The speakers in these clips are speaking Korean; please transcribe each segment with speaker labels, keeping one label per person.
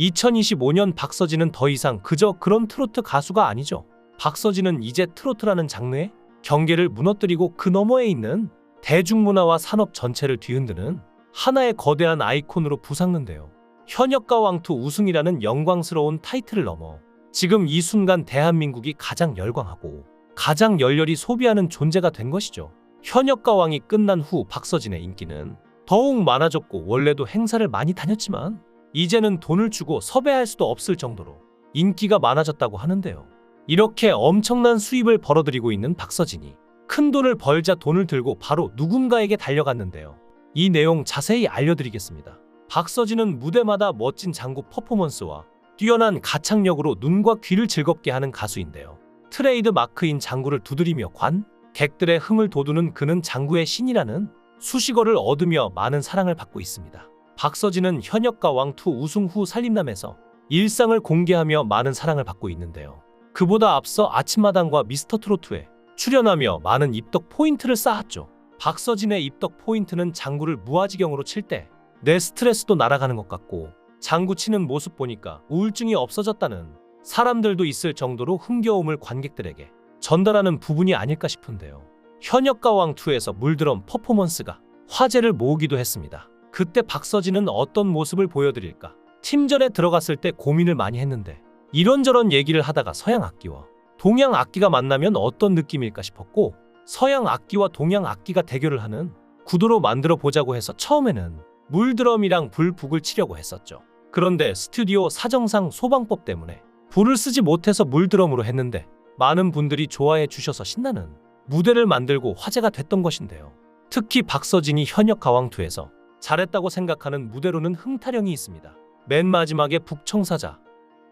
Speaker 1: 2025년 박서진은 더 이상 그저 그런 트로트 가수가 아니죠. 박서진은 이제 트로트라는 장르의 경계를 무너뜨리고 그 너머에 있는 대중문화와 산업 전체를 뒤흔드는 하나의 거대한 아이콘으로 부상는데요. 현역가 왕투 우승이라는 영광스러운 타이틀을 넘어 지금 이 순간 대한민국이 가장 열광하고 가장 열렬히 소비하는 존재가 된 것이죠. 현역가 왕이 끝난 후 박서진의 인기는 더욱 많아졌고 원래도 행사를 많이 다녔지만 이제는 돈을 주고 섭외할 수도 없을 정도로 인기가 많아졌다고 하는데요. 이렇게 엄청난 수입을 벌어들이고 있는 박서진이 큰 돈을 벌자 돈을 들고 바로 누군가에게 달려갔는데요. 이 내용 자세히 알려드리겠습니다. 박서진은 무대마다 멋진 장구 퍼포먼스와 뛰어난 가창력으로 눈과 귀를 즐겁게 하는 가수인데요. 트레이드 마크인 장구를 두드리며 관객들의 흥을 돋우는 그는 장구의 신이라는 수식어를 얻으며 많은 사랑을 받고 있습니다. 박서진은 현역가 왕투 우승 후 살림남에서 일상을 공개하며 많은 사랑을 받고 있는데요. 그보다 앞서 아침마당과 미스터트로트에 출연하며 많은 입덕 포인트를 쌓았죠. 박서진의 입덕 포인트는 장구를 무아지경으로 칠 때 내 스트레스도 날아가는 것 같고 장구 치는 모습 보니까 우울증이 없어졌다는 사람들도 있을 정도로 흥겨움을 관객들에게 전달하는 부분이 아닐까 싶은데요. 현역가 왕2에서 물드럼 퍼포먼스가 화제를 모으기도 했습니다. 그때 박서진은 어떤 모습을 보여드릴까? 팀전에 들어갔을 때 고민을 많이 했는데 이런저런 얘기를 하다가 서양 악기와 동양 악기가 만나면 어떤 느낌일까 싶었고 서양 악기와 동양 악기가 대결을 하는 구도로 만들어 보자고 해서 처음에는 물드럼이랑 불북을 치려고 했었죠. 그런데 스튜디오 사정상 소방법 때문에 불을 쓰지 못해서 물드럼으로 했는데 많은 분들이 좋아해 주셔서 신나는 무대를 만들고 화제가 됐던 것인데요. 특히 박서진이 현역 가왕2에서 잘했다고 생각하는 무대로는 흥타령이 있습니다. 맨 마지막에 북청사자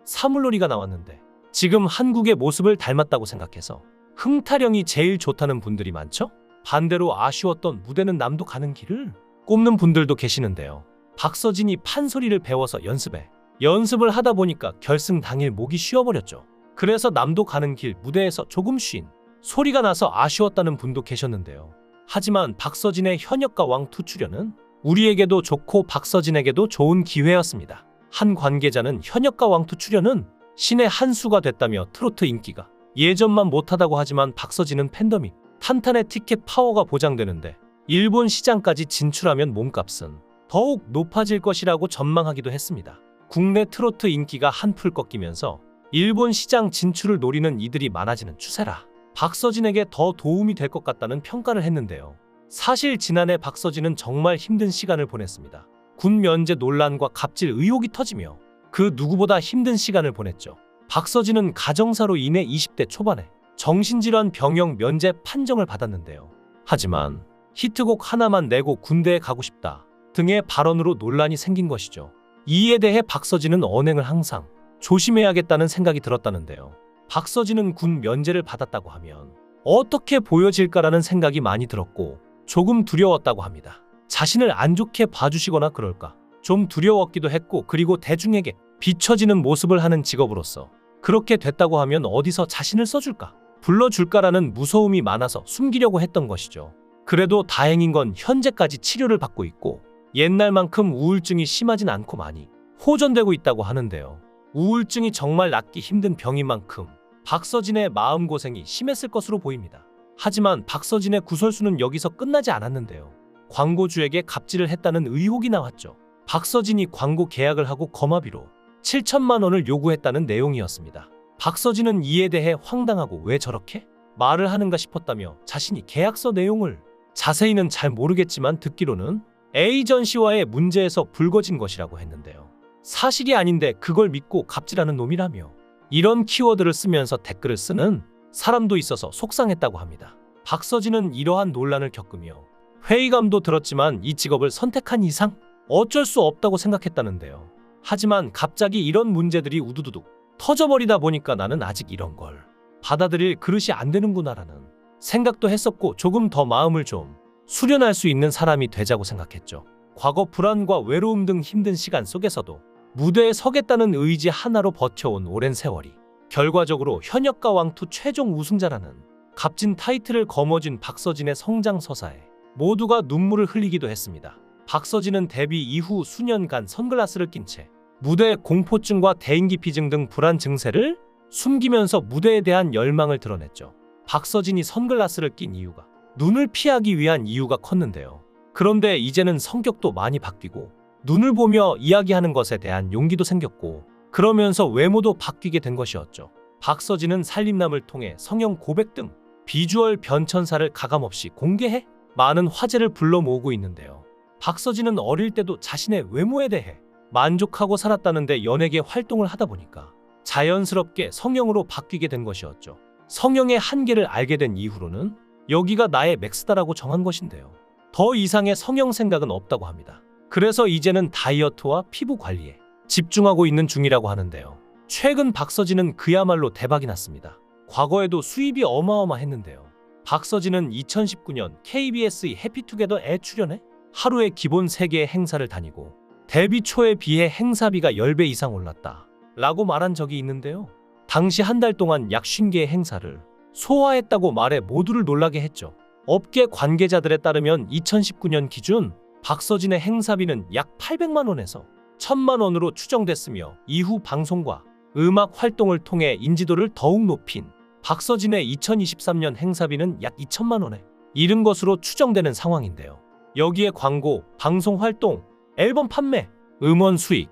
Speaker 1: 사물놀이가 나왔는데 지금 한국의 모습을 닮았다고 생각해서 흥타령이 제일 좋다는 분들이 많죠? 반대로 아쉬웠던 무대는 남도 가는 길을 꼽는 분들도 계시는데요. 박서진이 판소리를 배워서 연습을 하다 보니까 결승 당일 목이 쉬어버렸죠. 그래서 남도 가는 길 무대에서 조금 쉰 소리가 나서 아쉬웠다는 분도 계셨는데요. 하지만 박서진의 현역가 왕2 출연은 우리에게도 좋고 박서진에게도 좋은 기회였습니다. 한 관계자는 현역가 왕2 출연은 신의 한 수가 됐다며 트로트 인기가 예전만 못하다고 하지만 박서진은 팬덤이 탄탄해 티켓 파워가 보장되는데 일본 시장까지 진출하면 몸값은 더욱 높아질 것이라고 전망하기도 했습니다. 국내 트로트 인기가 한풀 꺾이면서 일본 시장 진출을 노리는 이들이 많아지는 추세라 박서진에게 더 도움이 될 것 같다는 평가를 했는데요. 사실 지난해 박서진은 정말 힘든 시간을 보냈습니다. 군 면제 논란과 갑질 의혹이 터지며 그 누구보다 힘든 시간을 보냈죠. 박서진은 가정사로 인해 20대 초반에 정신질환 병역 면제 판정을 받았는데요. 하지만 히트곡 하나만 내고 군대에 가고 싶다 등의 발언으로 논란이 생긴 것이죠. 이에 대해 박서진은 언행을 항상 조심해야겠다는 생각이 들었다는데요. 박서진은 군 면제를 받았다고 하면 어떻게 보여질까라는 생각이 많이 들었고 조금 두려웠다고 합니다. 자신을 안 좋게 봐주시거나 그럴까 좀 두려웠기도 했고 그리고 대중에게 비춰지는 모습을 하는 직업으로서 그렇게 됐다고 하면 어디서 자신을 써줄까 불러줄까라는 무서움이 많아서 숨기려고 했던 것이죠. 그래도 다행인 건 현재까지 치료를 받고 있고 옛날만큼 우울증이 심하진 않고 많이 호전되고 있다고 하는데요. 우울증이 정말 낫기 힘든 병인 만큼 박서진의 마음고생이 심했을 것으로 보입니다. 하지만 박서진의 구설수는 여기서 끝나지 않았는데요. 광고주에게 갑질을 했다는 의혹이 나왔죠. 박서진이 광고 계약을 하고 거마비로 7천만 원을 요구했다는 내용이었습니다. 박서진은 이에 대해 황당하고 왜 저렇게 말을 하는가 싶었다며 자신이 계약서 내용을 자세히는 잘 모르겠지만 듣기로는 에이전시와의 문제에서 불거진 것이라고 했는데요. 사실이 아닌데 그걸 믿고 갑질하는 놈이라며 이런 키워드를 쓰면서 댓글을 쓰는 사람도 있어서 속상했다고 합니다. 박서진은 이러한 논란을 겪으며 회의감도 들었지만 이 직업을 선택한 이상 어쩔 수 없다고 생각했다는데요. 하지만 갑자기 이런 문제들이 우두두둑 터져버리다 보니까 나는 아직 이런 걸 받아들일 그릇이 안 되는구나라는 생각도 했었고 조금 더 마음을 좀 수련할 수 있는 사람이 되자고 생각했죠. 과거 불안과 외로움 등 힘든 시간 속에서도 무대에 서겠다는 의지 하나로 버텨온 오랜 세월이 결과적으로 현역가 왕2 최종 우승자라는 값진 타이틀을 거머쥔 박서진의 성장서사에 모두가 눈물을 흘리기도 했습니다. 박서진은 데뷔 이후 수년간 선글라스를 낀 채 무대 공포증과 대인기피증 등 불안 증세를 숨기면서 무대에 대한 열망을 드러냈죠. 박서진이 선글라스를 낀 이유가 눈을 피하기 위한 이유가 컸는데요. 그런데 이제는 성격도 많이 바뀌고 눈을 보며 이야기하는 것에 대한 용기도 생겼고 그러면서 외모도 바뀌게 된 것이었죠. 박서진은 살림남을 통해 성형 고백 등 비주얼 변천사를 가감없이 공개해 많은 화제를 불러 모으고 있는데요. 박서진은 어릴 때도 자신의 외모에 대해 만족하고 살았다는데 연예계 활동을 하다 보니까 자연스럽게 성형으로 바뀌게 된 것이었죠. 성형의 한계를 알게 된 이후로는 여기가 나의 맥스다라고 정한 것인데요. 더 이상의 성형 생각은 없다고 합니다. 그래서 이제는 다이어트와 피부 관리에 집중하고 있는 중이라고 하는데요. 최근 박서진은 그야말로 대박이 났습니다. 과거에도 수입이 어마어마했는데요. 박서진은 2019년 KBS의 해피투게더에 출연해 하루에 기본 3개의 행사를 다니고 데뷔 초에 비해 행사비가 10배 이상 올랐다 라고 말한 적이 있는데요. 당시 한 달 동안 약 50개의 행사를 소화했다고 말해 모두를 놀라게 했죠. 업계 관계자들에 따르면 2019년 기준 박서진의 행사비는 약 800만 원에서 1000만 원으로 추정됐으며 이후 방송과 음악 활동을 통해 인지도를 더욱 높인 박서진의 2023년 행사비는 약 2천만 원에 이른 것으로 추정되는 상황인데요. 여기에 광고, 방송 활동, 앨범 판매, 음원 수익,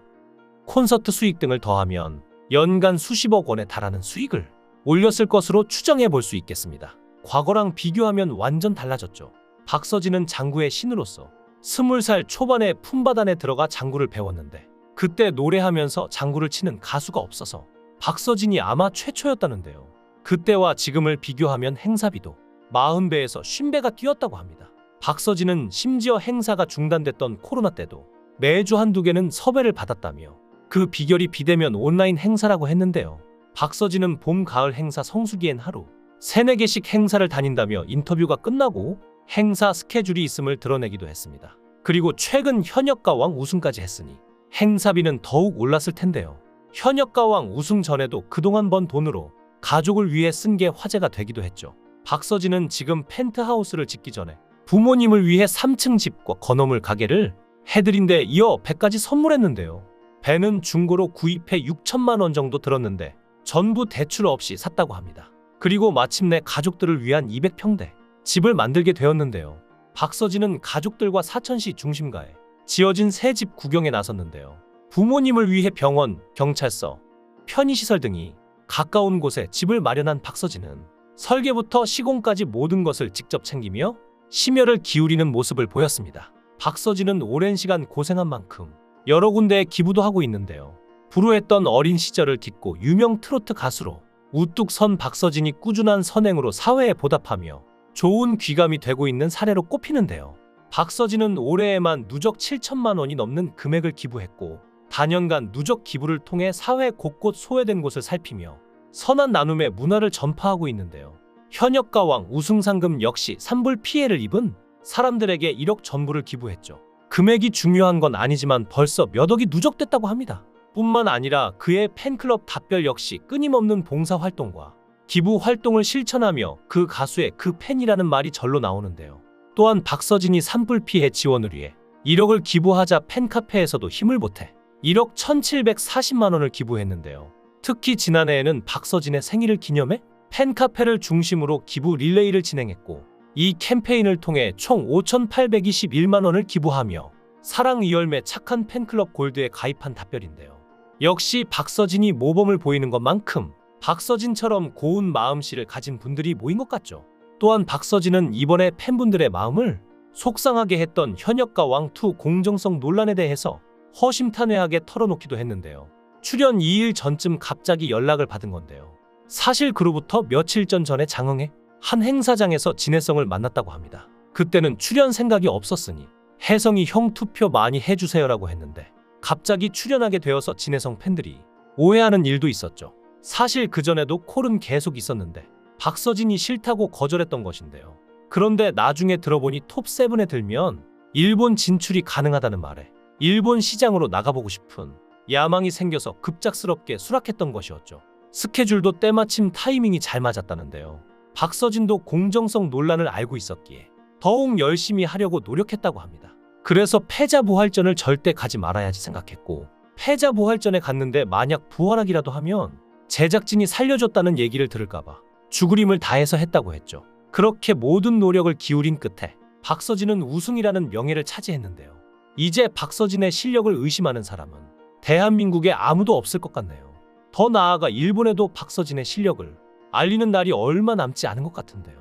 Speaker 1: 콘서트 수익 등을 더하면 연간 수십억 원에 달하는 수익을 올렸을 것으로 추정해 볼 수 있겠습니다. 과거랑 비교하면 완전 달라졌죠. 박서진은 장구의 신으로서 20살 초반에 품바단에 들어가 장구를 배웠는데 그때 노래하면서 장구를 치는 가수가 없어서 박서진이 아마 최초였다는데요. 그때와 지금을 비교하면 행사비도 40배에서 50배가 뛰었다고 합니다. 박서진은 심지어 행사가 중단됐던 코로나 때도 매주 한두 개는 섭외를 받았다며 그 비결이 비대면 온라인 행사라고 했는데요. 박서진은 봄, 가을 행사 성수기엔 하루 3-4개씩 행사를 다닌다며 인터뷰가 끝나고 행사 스케줄이 있음을 드러내기도 했습니다. 그리고 최근 현역가왕 우승까지 했으니 행사비는 더욱 올랐을 텐데요. 현역가왕 우승 전에도 그동안 번 돈으로 가족을 위해 쓴 게 화제가 되기도 했죠. 박서진은 지금 펜트하우스를 짓기 전에 부모님을 위해 3층 집과 건어물 가게를 해드린 데 이어 배까지 선물했는데요. 배는 중고로 구입해 6천만 원 정도 들었는데 전부 대출 없이 샀다고 합니다. 그리고 마침내 가족들을 위한 200평대 집을 만들게 되었는데요. 박서진은 가족들과 사천시 중심가에 지어진 새 집 구경에 나섰는데요. 부모님을 위해 병원, 경찰서, 편의시설 등이 가까운 곳에 집을 마련한 박서진은 설계부터 시공까지 모든 것을 직접 챙기며 심혈을 기울이는 모습을 보였습니다. 박서진은 오랜 시간 고생한 만큼 여러 군데에 기부도 하고 있는데요. 불우했던 어린 시절을 딛고 유명 트로트 가수로 우뚝 선 박서진이 꾸준한 선행으로 사회에 보답하며 좋은 귀감이 되고 있는 사례로 꼽히는데요. 박서진은 올해에만 누적 7천만 원이 넘는 금액을 기부했고 단연간 누적 기부를 통해 사회 곳곳 소외된 곳을 살피며 선한 나눔의 문화를 전파하고 있는데요. 현역가왕 우승상금 역시 산불 피해를 입은 사람들에게 1억 전부를 기부했죠. 금액이 중요한 건 아니지만 벌써 몇 억이 누적됐다고 합니다. 뿐만 아니라 그의 팬클럽 답별 역시 끊임없는 봉사활동과 기부 활동을 실천하며 그 가수의 그 팬이라는 말이 절로 나오는데요. 또한 박서진이 산불 피해 지원을 위해 1억을 기부하자 팬카페에서도 힘을 보태 1억 1,740만 원을 기부했는데요. 특히 지난해에는 박서진의 생일을 기념해 팬카페를 중심으로 기부 릴레이를 진행했고 이 캠페인을 통해 총 5,821만 원을 기부하며 사랑 이열매 착한 팬클럽 골드에 가입한 답별인데요. 역시 박서진이 모범을 보이는 것만큼 박서진처럼 고운 마음씨를 가진 분들이 모인 것 같죠. 또한 박서진은 이번에 팬분들의 마음을 속상하게 했던 현역가왕2 공정성 논란에 대해서 허심탄회하게 털어놓기도 했는데요. 출연 2일 전쯤 갑자기 연락을 받은 건데요. 사실 그로부터 며칠 전에 장흥의 한 행사장에서 진혜성을 만났다고 합니다. 그때는 출연 생각이 없었으니 혜성이 형 투표 많이 해주세요라고 했는데 갑자기 출연하게 되어서 진혜성 팬들이 오해하는 일도 있었죠. 사실 그전에도 콜은 계속 있었는데 박서진이 싫다고 거절했던 것인데요. 그런데 나중에 들어보니 톱7에 들면 일본 진출이 가능하다는 말에 일본 시장으로 나가보고 싶은 야망이 생겨서 급작스럽게 수락했던 것이었죠. 스케줄도 때마침 타이밍이 잘 맞았다는데요. 박서진도 공정성 논란을 알고 있었기에 더욱 열심히 하려고 노력했다고 합니다. 그래서 패자부활전을 절대 가지 말아야지 생각했고 패자 부활전에 갔는데 만약 부활하기라도 하면 제작진이 살려줬다는 얘기를 들을까봐 죽을 힘을 다해서 했다고 했죠. 그렇게 모든 노력을 기울인 끝에 박서진은 우승이라는 명예를 차지했는데요. 이제 박서진의 실력을 의심하는 사람은 대한민국에 아무도 없을 것 같네요. 더 나아가 일본에도 박서진의 실력을 알리는 날이 얼마 남지 않은 것 같은데요.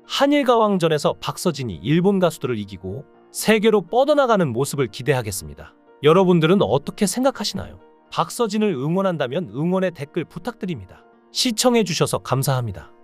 Speaker 1: 한일가왕전에서 박서진이 일본 가수들을 이기고 세계로 뻗어나가는 모습을 기대하겠습니다. 여러분들은 어떻게 생각하시나요? 박서진을 응원한다면 응원의 댓글 부탁드립니다. 시청해주셔서 감사합니다.